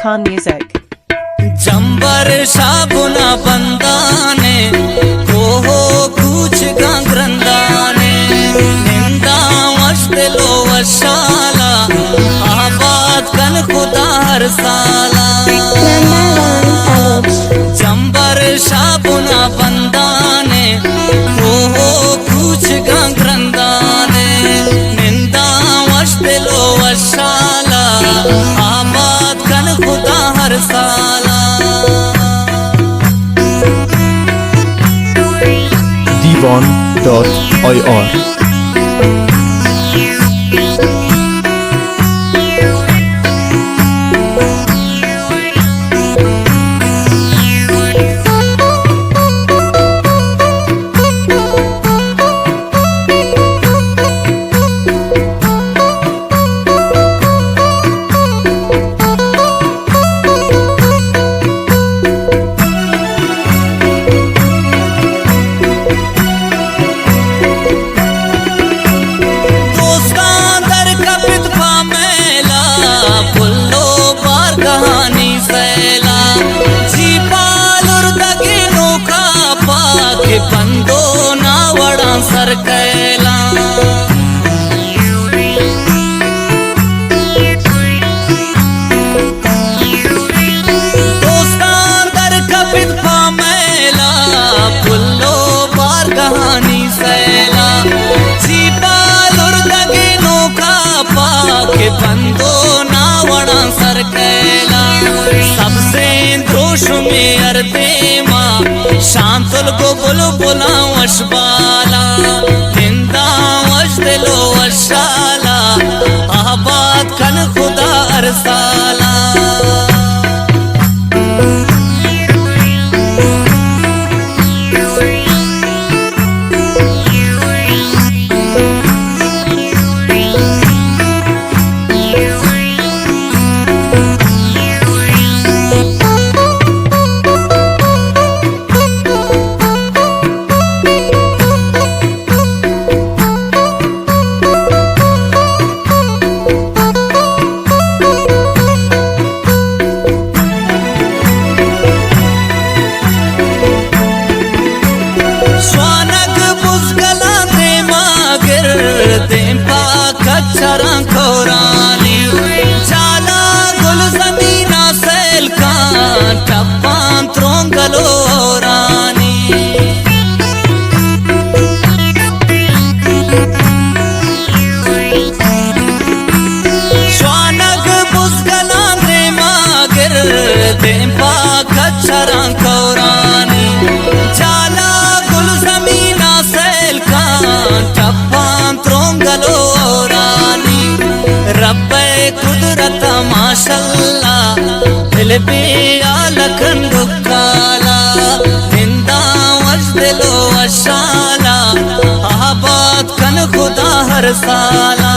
Khan Music. जंबर शाबुना बंदाने हो कुछ गांग्रंदाने निंदा वश्तलो वशाला आबाद कन खुदा हर साला जंबर शाबुना बंदाने हो कुछ गांग्रंदाने निंदा वश्तलो वशाला आबाद कन खुदा हर साला Diwan.ir बंदो नावड़ा सर कैला दोस्तान दर कपित पामेला पुल्लो बार कहानी सैला चीपालुर दगे नोका पाके बंदो नावड़ा सर कैला सबसे दोष में अर्दे शांतुल को बुलो बुला वशबाला निंदा वशदिलो वशाला आबाद कन खुदा अरसाला खोरानी चाला गुल जमीना सैल का टप्पान त्रोंगलो रानी श्वानग बुजगला दे मागिर देंपा कच्चरा खोरानी चाला गुल जमीना सैल का टप्पान त्रोंगलो रब्बे कुदरत माशल्लाह दिल पे आलखन दुकाला निंदा वजदिलो वशाला आबाद कन खुदा हर साला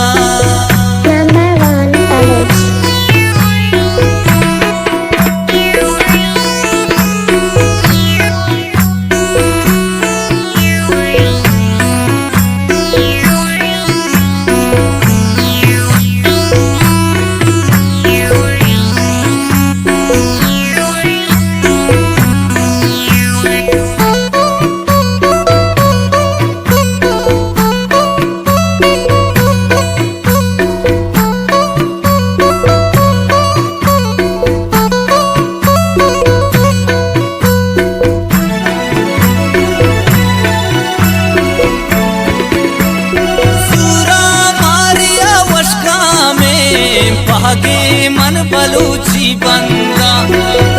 भागे मन बलूची बंदा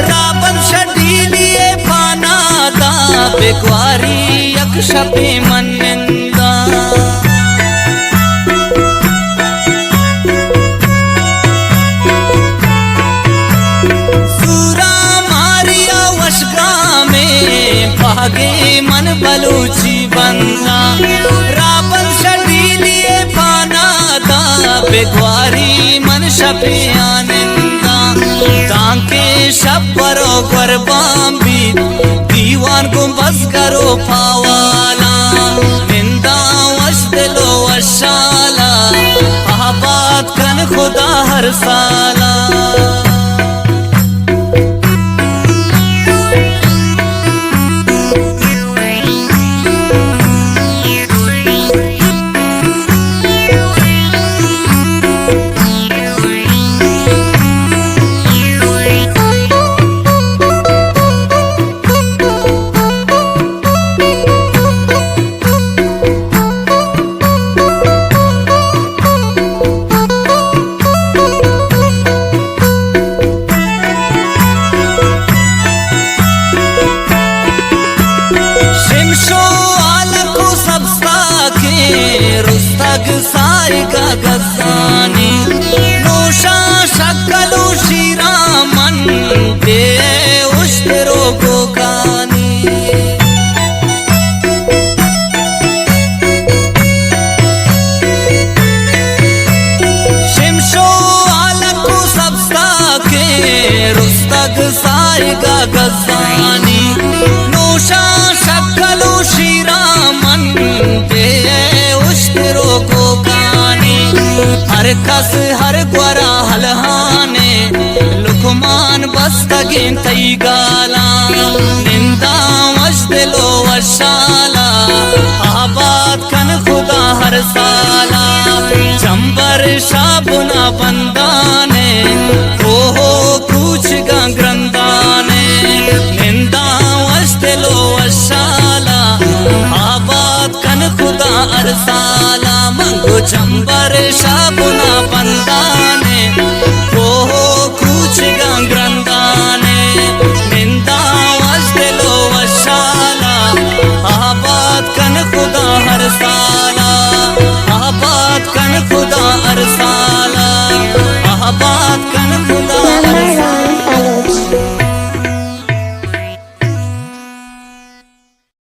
राबन शडीलिए फाना दा बेग्वारी यक्षपे मन निंदा सूरा मारिया वशगा में भागे मन बलूची बंदा राबन शडीलिए फाना दा बेग्वारी शपे आनंदा तांके शब्बरो गरबांबी दीवान को बस करो पावाला निंदा वशदिलो वशाला आबाद कन खुदा हर साला सायगा गजानी नोशा शक्कलू श्रीरामन दे उष्टरो गोगानी शिमशो आलकू सबसा के रुस्तग सायगा गजानी नोशा शक्कलू श्रीरामन दे उष्टरो गोगानी हर कस हर ग्वरा हलहाने लुकमान बस्तगिन तई गाला निंदा वश्दिलो वशाला आबाद कन खुदा हर साला चंबर शाबुना बंदाने हो कुछ ग्रंदाने निंदा वश्दिलो वशाला आबाद कन खुदा हर साला मंगो चंबर शाबुना बंदाने हो कुछ ग्रंदाने निंदा वश्दिलो वशाला आबाद कन खुदा हर साला